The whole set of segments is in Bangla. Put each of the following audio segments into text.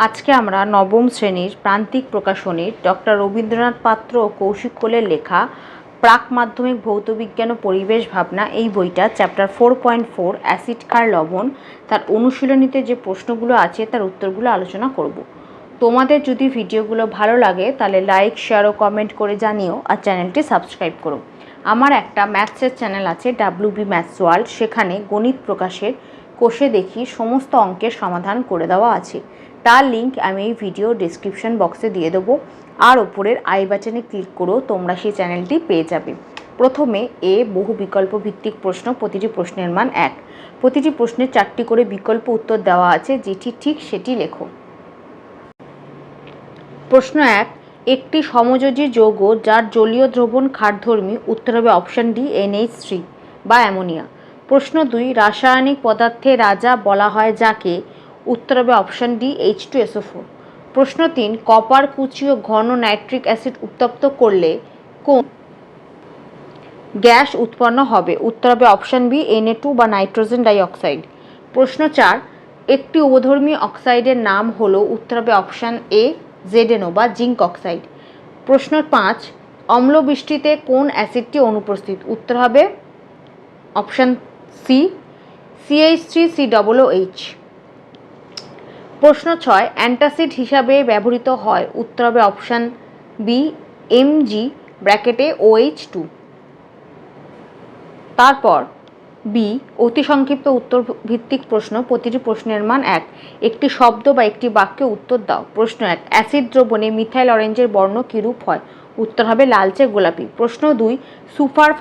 আজকে আমরা নবম শ্রেণীর প্রান্তিক প্রকাশনীর ডক্টর রবীন্দ্রনাথ পাত্র ও কৌশিক কোলের লেখা প্রাক মাধ্যমিক ভৌতবিজ্ঞান ও পরিবেশ ভাবনা এই বইটা চ্যাপ্টার 4.4 অ্যাসিড ক্ষার লবণ তার অনুশীলনীতে যে প্রশ্নগুলো আছে তার উত্তরগুলো আলোচনা করব। তোমাদের যদি ভিডিওগুলো ভালো লাগে তাহলে লাইক, শেয়ার ও কমেন্ট করে জানিও, আর চ্যানেলটি সাবস্ক্রাইব করো। আমার একটা ম্যাথসের চ্যানেল আছে WB ম্যাথস ওয়ার্ল্ড, সেখানে গণিত প্রকাশের কোষে দেখি সমস্ত অঙ্কের সমাধান করে দেওয়া আছে। তার লিঙ্ক আমি এই ভিডিও ডেসক্রিপশন বক্সে দিয়ে দেবো, আর ওপরের আই বাটনে ক্লিক করেও তোমরা সেই চ্যানেলটি পেয়ে যাবে। প্রথমে বহু বিকল্প ভিত্তিক প্রশ্ন, প্রতিটি প্রশ্নের মান 1। প্রতিটি প্রশ্নের 4টি করে বিকল্প উত্তর দেওয়া আছে, যেটি ঠিক সেটি লেখো। প্রশ্ন 1, একটি সমযোজী যৌগ যার জলীয় দ্রবণ ক্ষারধর্মী, উত্তর হবে অপশান ডি NH3 বা অ্যামোনিয়া। প্রশ্ন 2, রাসায়নিক পদার্থের রাজা বলা হয় যাকে, উত্তর হবে অপশান ডি H2SO4। প্রশ্ন 3, কপার কুচিও ঘন নাইট্রিক অ্যাসিড উত্তপ্ত করলে কোন গ্যাস উৎপন্ন হবে, উত্তর হবে অপশান বি Na2 বা নাইট্রোজেন ডাইঅক্সাইড। প্রশ্ন 4, একটি উভধর্মী অক্সাইডের নাম হলো, উত্তর হবে অপশান এ ZNO বা জিঙ্ক অক্সাইড। প্রশ্ন 5, অম্ল বৃষ্টিতে কোন অ্যাসিডটি অনুপস্থিত, উত্তর হবে অপশান সি CH3COOH। প্রশ্ন 6, অ্যান্টাসিড হিসাবে ব্যবহৃত হয়, উত্তর হবে অপশান বি Mg ব্র্যাকেটে OH2। তারপর বি, অতি সংক্ষিপ্ত উত্তর ভিত্তিক প্রশ্ন, প্রতিটি প্রশ্নের মান 1। একটি শব্দ বা একটি বাক্যে উত্তর দাও। প্রশ্ন 1, অ্যাসিড দ্রবণে মিথাইল অরেঞ্জের বর্ণ কিরূপ হয়, উত্তর হবে লালচে গোলাপি। প্রশ্ন 2, সুপার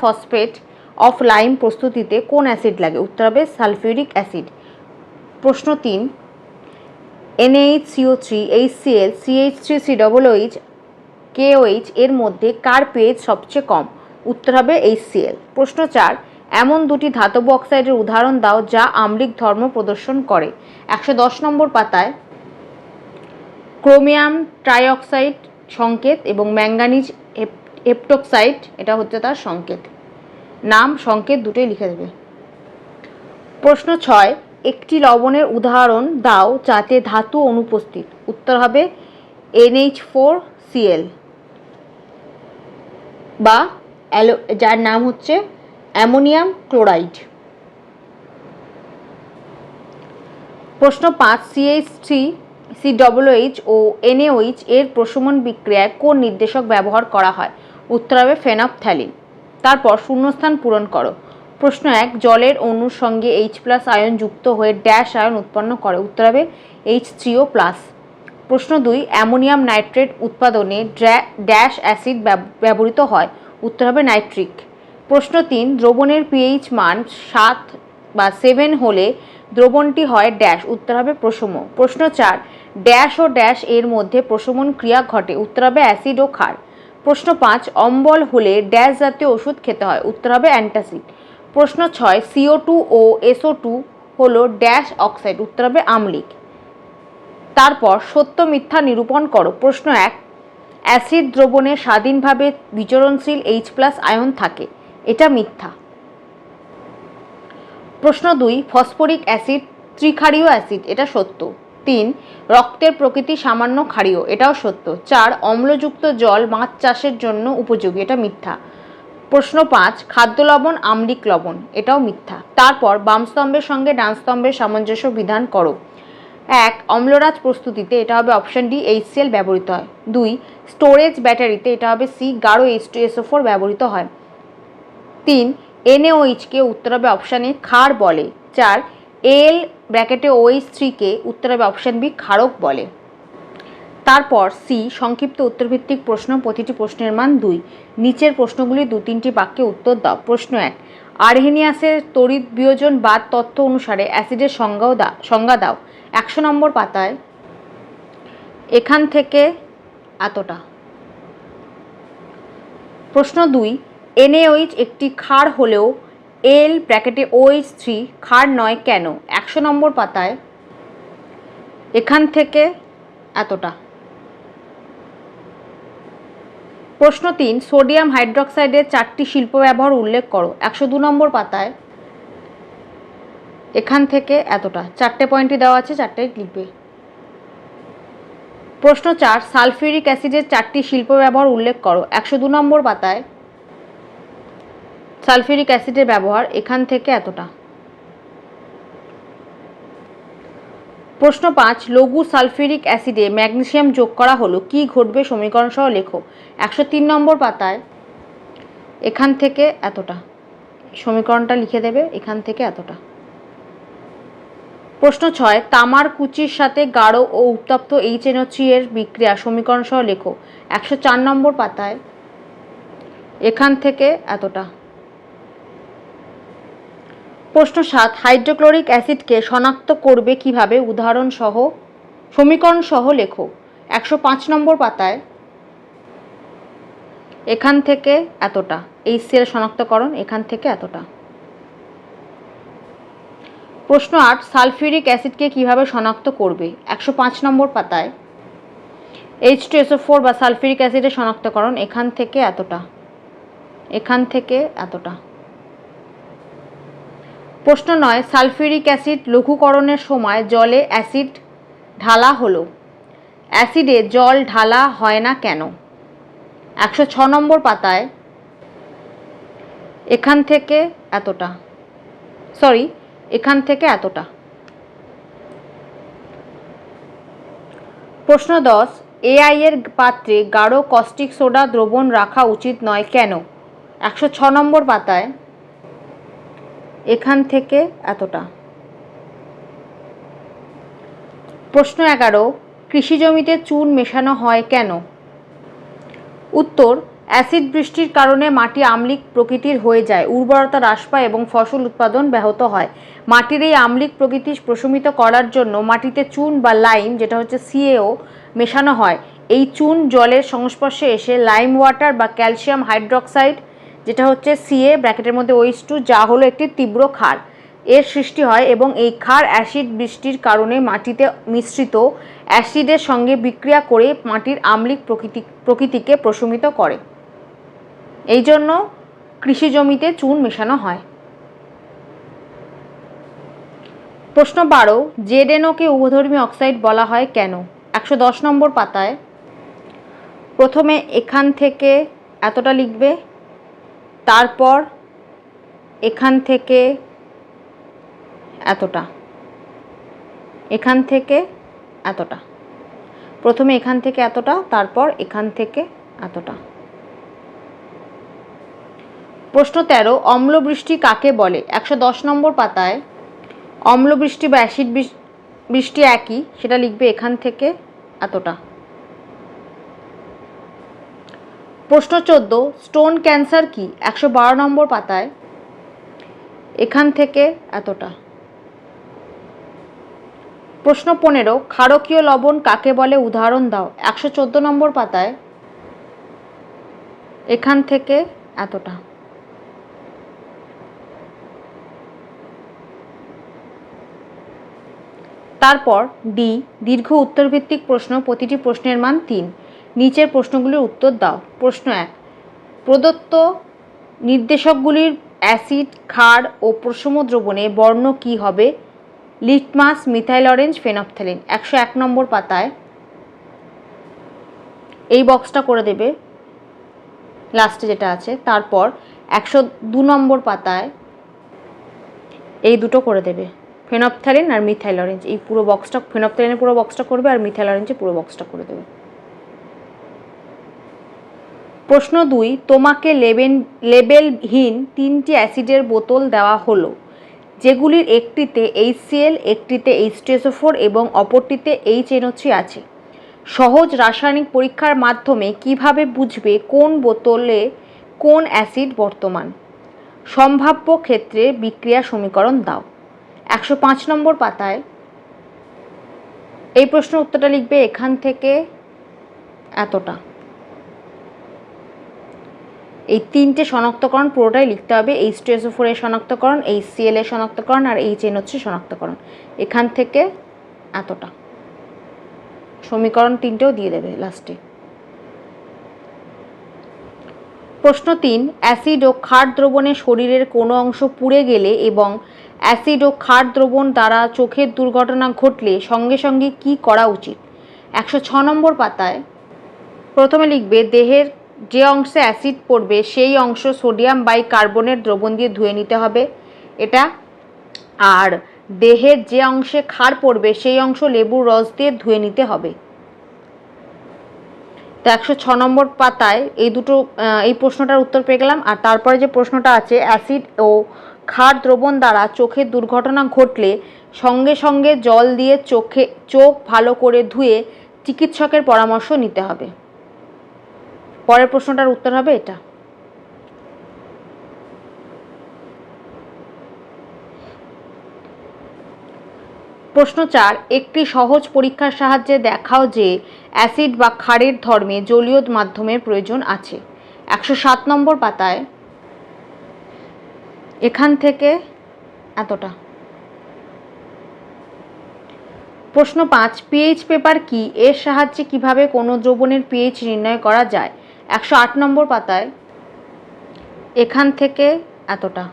ফসফেট অফ লাইম প্রস্তুতিতে কোন অ্যাসিড লাগে, উত্তর হবে সালফিউরিক অ্যাসিড। প্রশ্ন 3, NaHCO3, HCl, CH3COOH, KOH এর মধ্যে কার pH সবচেয়ে কম, উত্তর হবে HCl। প্রশ্ন 4, এমন দুটি ধাতব অক্সাইডের উদাহরণ দাও যা আম্লিক ধর্ম প্রদর্শন করে। 110 নম্বর পাতায় ক্রোমিয়াম ট্রাইঅক্সাইড সংকেত এবং ম্যাঙ্গানিজ হেপ্টোক্সাইড, এটা হচ্ছে তার সংকেত। নাম সংকেত দুটোই লিখে দেবে। প্রশ্ন 6, একটি লবণের উদাহরণ দাও যাতে ধাতু অনুপস্থিত, উত্তর হবে NH4Cl বা যার নাম হচ্ছে অ্যামোনিয়াম ক্লোরাইড। প্রশ্ন 5, CH3COOH ও NaOH এর প্রশমন বিক্রিয়ায় কোন নির্দেশক ব্যবহার করা হয়, উত্তর হবে ফেনফথ্যালিন। তারপর শূন্যস্থান পূরণ করো। প্রশ্ন 1, জলের অণুর সঙ্গে H+ আয়ন যুক্ত হয়ে ড্যাশ আয়ন উৎপন্ন করে, উত্তর হবে H3O+। প্রশ্ন 2, অ্যামোনিয়াম নাইট্রেট উৎপাদনে ড্যাশ অ্যাসিড ব্যবহৃত হয়, উত্তর হবে নাইট্রিক। প্রশ্ন 3, দ্রবণের pH মান 7 বা 7 হলে দ্রবণটি হয় ড্যাশ, উত্তর হবে প্রশম। প্রশ্ন 4, ড্যাশ ও ড্যাশ এর মধ্যে প্রশমন ক্রিয়া ঘটে, উত্তর হবে অ্যাসিড ও ক্ষার। প্রশ্ন 5, অম্বল হলে ড্যাশ জাতীয় ওষুধ খেতে হয়, উত্তর হবে অ্যান্টাসিড। প্রশ্ন 6, CO2 ও SO2 হলো ড্যাশ অক্সাইড, উত্তর হবে আম্লিক। তারপর সত্য মিথ্যা নিরূপণ করো। প্রশ্ন 1, অ্যাসিড দ্রবণে স্বাধীনভাবে বিচরণশীল H+ আয়ন থাকে, এটা মিথ্যা। প্রশ্ন 2, ফসফরিক অ্যাসিড ত্রিক্ষারীয় অ্যাসিড, এটা সত্য। 3, রক্তের প্রকৃতি সামান্য ক্ষারীয়, এটাও সত্য। 4, অম্লযুক্ত জল মাছ চাষের জন্য উপযোগী, এটা মিথ্যা। প্রশ্ন 5, খাদ্য লবণ আম্লিক লবণ, এটাও মিথ্যা। তারপর বাম স্তম্ভের সঙ্গে ডান স্তম্ভের সামঞ্জস্য বিধান করো। 1, অম্লরাজ প্রস্তুতিতে, এটা হবে অপশান ডি HCl ব্যবহৃত হয়। 2, স্টোরেজ ব্যাটারিতে, এটা হবে সি গাঢ় H2SO4 ব্যবহৃত হয়। 3, NaOH কে, উত্তর হবে অপশান এ ক্ষার বলে। 4, Al ব্র্যাকেটে OH3 কে, উত্তর হবে অপশান বি ক্ষারক বলে। তারপর সি, সংক্ষিপ্ত উত্তরভিত্তিক প্রশ্ন, প্রতিটি প্রশ্নের মান 2। নিচের প্রশ্নগুলি 2-3টি বাক্যে উত্তর দাও। প্রশ্ন 1, আর্হেনিয়াসের তড়িৎ বিয়োজন বাদ তথ্য অনুসারে অ্যাসিডের সংজ্ঞা দাও। 100 নম্বর পাতায় এখান থেকে এতটা। প্রশ্ন 2, NaOH একটি ক্ষার হলেও Al ব্র্যাকেটে OH3 ক্ষার নয় কেন, 100 নম্বর পাতায় এখান থেকে এতটা। প্রশ্ন 3, সোডিয়াম হাইড্রোক্সাইডের 4টি শিল্প ব্যবহার উল্লেখ করো। 102 নম্বর পাতায় এখান থেকে এতটা। 4টে পয়েন্টই দেওয়া আছে, 4টাই লিখবে। প্রশ্ন 4, সালফিউরিক অ্যাসিডের 4টি শিল্প ব্যবহার উল্লেখ করো। 102 নম্বর পাতায় সালফিউরিক অ্যাসিডের ব্যবহার এখান থেকে এতটা। প্রশ্ন 5, লঘু সালফিউরিক অ্যাসিডে ম্যাগনেসিয়াম যোগ করা হলো, কি ঘটবে সমীকরণ সহ লেখো। 103 নম্বর পাতায় এখান থেকে এতটা। সমীকরণটা লিখে দেবে, এখান থেকে এতটা। প্রশ্ন 6, তামার কুচির সাথে গাঢ় ও উত্তপ্ত HNO3 এর বিক্রিয়া সমীকরণ সহ লেখো। 104 নম্বর পাতায় এখান থেকে এতটা। প্রশ্ন 7, হাইড্রোক্লোরিক অ্যাসিডকে শনাক্ত করবে কিভাবে, উদাহরণ সহ সমীকরণ সহ লেখো। 105 নম্বর পাতায় এখান থেকে এতটা। HCl শনাক্তকরণ এখান থেকে এতটা। প্রশ্ন 8, সালফিউরিক অ্যাসিডকে কিভাবে শনাক্ত করবে। 105 নম্বর পাতায় H2SO4 বা সালফিউরিক অ্যাসিডের শনাক্তকরণ এখান থেকে এতটা। এখান থেকে এতটা। প্রশ্ন 9, সালফিউরিক অ্যাসিড লঘুকরণের সময় জলে অ্যাসিড ঢালা হলো, অ্যাসিডে জল ঢালা হয় না কেন। 106 নম্বর পাতায় এখান থেকে এতটা। এখান থেকে এতটা। প্রশ্ন 10, AI এর পাত্রে গাঢ় কস্টিক সোডা দ্রবণ রাখা উচিত নয় কেন। 106 নম্বর পাতায় এখান থেকে এতটা। প্রশ্ন 11, কৃষি জমিতে চুন মেশানো হয় কেন। উত্তর, অ্যাসিড বৃষ্টির কারণে মাটি আম্লিক প্রকৃতির হয়ে যায়, উর্বরতা হ্রাস পায় এবং ফসল উৎপাদন ব্যাহত হয়। মাটির এই আম্লিক প্রকৃতি প্রশমিত করার জন্য মাটিতে চুন বা লাইম, যেটা হচ্ছে CaO, মেশানো হয়। এই চুন জলের সংস্পর্শে এসে লাইম ওয়াটার বা ক্যালসিয়াম হাইড্রক্সাইড, যেটা হচ্ছে Ca ব্র্যাকেটের মধ্যে OH2, যা হলো একটি তীব্র ক্ষার, এর সৃষ্টি হয় এবং এই ক্ষার অ্যাসিড বৃষ্টির কারণে মাটিতে মিশ্রিত অ্যাসিডের সঙ্গে বিক্রিয়া করে মাটির আম্লিক প্রকৃতিকে প্রশমিত করে। এই জন্য কৃষি জমিতে চুন মেশানো হয়। প্রশ্ন 12, ZnO কে উভধর্মী অক্সাইড বলা হয় কেন। 110 নম্বর পাতায় প্রথমে এখান থেকে এতটা লিখবে, তারপর এখান থেকে এতটা, এখান থেকে এতটা। প্রথমে এখান থেকে এতটা, তারপর এখান থেকে এতটা। প্রশ্ন 13, অম্লবৃষ্টি কাকে বলে। 110 নম্বর পাতায় অম্লবৃষ্টি বা অ্যাসিড বৃষ্টি একই, সেটা লিখবে এখান থেকে এতটা। প্রশ্ন 14, স্টোন ক্যান্সার কি। 112 নম্বর পাতায় এখান থেকে এতটা। প্রশ্ন 15, ক্ষারকীয় লবণ কাকে বলে, উদাহরণ দাও। 114 নম্বর পাতায় এখান থেকে এতটা। তারপর ডি, দীর্ঘ উত্তরভিত্তিক প্রশ্ন, প্রতিটি প্রশ্নের মান 3। নিচের প্রশ্নগুলির উত্তর দাও। প্রশ্ন 1, প্রদত্ত নির্দেশকগুলির অ্যাসিড, ক্ষার ও প্রশম দ্রবণে বর্ণ কী হবে। Litmus, methyl orange, phenolphthalein. 101 নম্বর পাতায় এই বক্সটা করে দেবে, লাস্টে যেটা আছে। তারপর 102 নম্বর পাতায় এই দুটো করে দেবে, ফেনফথ্যালিন আর মিথাইল অরেঞ্জ। এই পুরো বক্সটা, ফেনফথ্যালিনের পুরো বক্সটা করবে আর মিথাইল অরেঞ্জের পুরো বক্সটা করে দেবে। প্রশ্ন 2, তোমাকে লেবেলহীন 3টি অ্যাসিডের বোতল দেওয়া হলো, যেগুলির একটিতে HCl, একটিতে H2SO4 এবং অপরটিতে HNO3 আছে। সহজ রাসায়নিক পরীক্ষার মাধ্যমে কিভাবে বুঝবে কোন বোতলে কোন অ্যাসিড বর্তমান। সম্ভাব্য ক্ষেত্রে বিক্রিয়া সমীকরণ দাও। 105 নম্বর পাতায় এই প্রশ্নের উত্তরটা লিখবে এখান থেকে এতটা। এই 3টে শনাক্তকরণ পুরোটাই লিখতে হবে, H2SO4 এর শনাক্তকরণ, HCl এর শনাক্তকরণ আর HNO3 শনাক্তকরণ। এখান থেকে এতটা। সমীকরণ 3টেও দিয়ে দেবে লাস্টে। প্রশ্ন 3, অ্যাসিড ও ক্ষার দ্রবণে শরীরের কোনো অংশ পুড়ে গেলে এবং অ্যাসিড ও ক্ষার দ্রবণ দ্বারা চোখের দুর্ঘটনা ঘটলে সঙ্গে সঙ্গে কি করা উচিত? 106 নম্বর পাতায় প্রথমে লিখবে দেহের যে অংশে অ্যাসিড পড়বে সেই অংশ সোডিয়াম বাইকার্বনেট দ্রবণ দিয়ে ধুয়ে নিতে হবে এটা। আর দেহের যে অংশে ক্ষার পড়বে সেই অংশ লেবুর রস দিয়ে ধুয়ে নিতে হবে। তো 106 নম্বর পাতায় এই প্রশ্নটার উত্তর পেয়ে গেলাম। আর তারপরে যে প্রশ্নটা আছে, অ্যাসিড ও ক্ষার দ্রবণ দ্বারা চোখের দুর্ঘটনা ঘটলে সঙ্গে সঙ্গে জল দিয়ে চোখ ভালো করে ধুয়ে চিকিৎসকের পরামর্শ নিতে হবে। পরের প্রশ্নটার উত্তর হবে এটা। প্রশ্ন 4, একটি সহজ পরীক্ষার সাহায্যে দেখাও যে অ্যাসিড বা ক্ষারের ধর্মে জলীয় মাধ্যমের প্রয়োজন আছে। 107 নম্বর পাতায় এখান থেকে এতটা। প্রশ্ন 5, পিএইচ পেপার কি? এর সাহায্যে কিভাবে কোনো দ্রবণের পিএইচ নির্ণয় করা যায়? 108 নম্বর পাতায় এখান থেকে এতটা।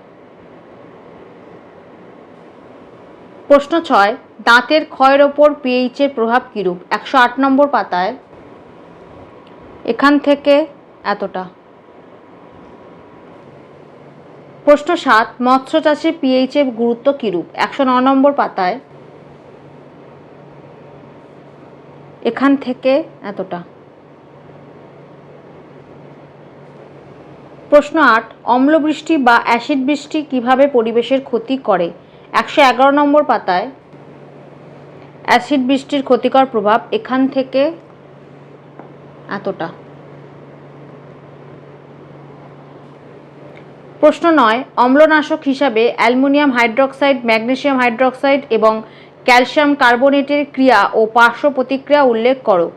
প্রশ্ন 6, দাঁতের ক্ষয়ের ওপর পিএইচের প্রভাব কিরূপ? 108 নম্বর পাতায় এখান থেকে এতটা। প্রশ্ন 7, মৎস্য চাষে পিএইচের গুরুত্ব কিরূপ? 109 নম্বর পাতায় এখান থেকে এতটা। প্রশ্ন 8, অম্লবৃষ্টি বা অ্যাসিড বৃষ্টি কিভাবে পরিবেশের ক্ষতি করে? 111 নম্বর পাতায় অ্যাসিড বৃষ্টির ক্ষতিকর প্রভাব এখান থেকে এতটা। প্রশ্ন 9, অম্লনাশক হিসাবে অ্যালুমিনিয়াম হাইড্রক্সাইড, ম্যাগনেসিয়াম হাইড্রক্সাইড এবং ক্যালসিয়াম কার্বনেটের ক্রিয়া ও পার্শ্ব প্রতিক্রিয়া উল্লেখ করো।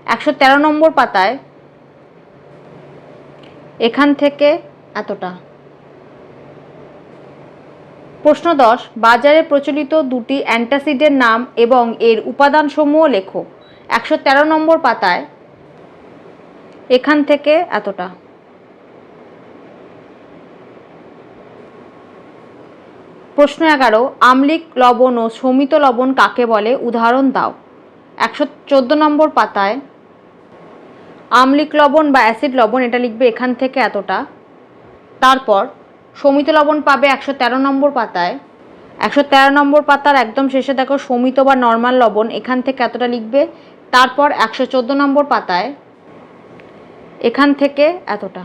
113 নম্বর পাতায় এখান থেকে এতটা। প্রশ্ন 10, বাজারে প্রচলিত দুটি অ্যান্টাসিডের নাম এবং এর উপাদানসমূহ লেখো। 113 নম্বর পাতায় এখান থেকে এতটা। প্রশ্ন 11, আম্লিক লবণ ও শমিত লবণ কাকে বলে? উদাহরণ দাও। 114 নম্বর পাতায় আম্লিক লবণ বা অ্যাসিড লবণ এটা লিখবে এখান থেকে এতটা। তারপর শমিত লবণ পাবে 113 নম্বর পাতায়। 113 নম্বর পাতার একদম শেষে দেখো শমিত বা নর্মাল লবণ, এখান থেকে এতটা লিখবে। তারপর 114 নম্বর পাতায় এখান থেকে এতটা।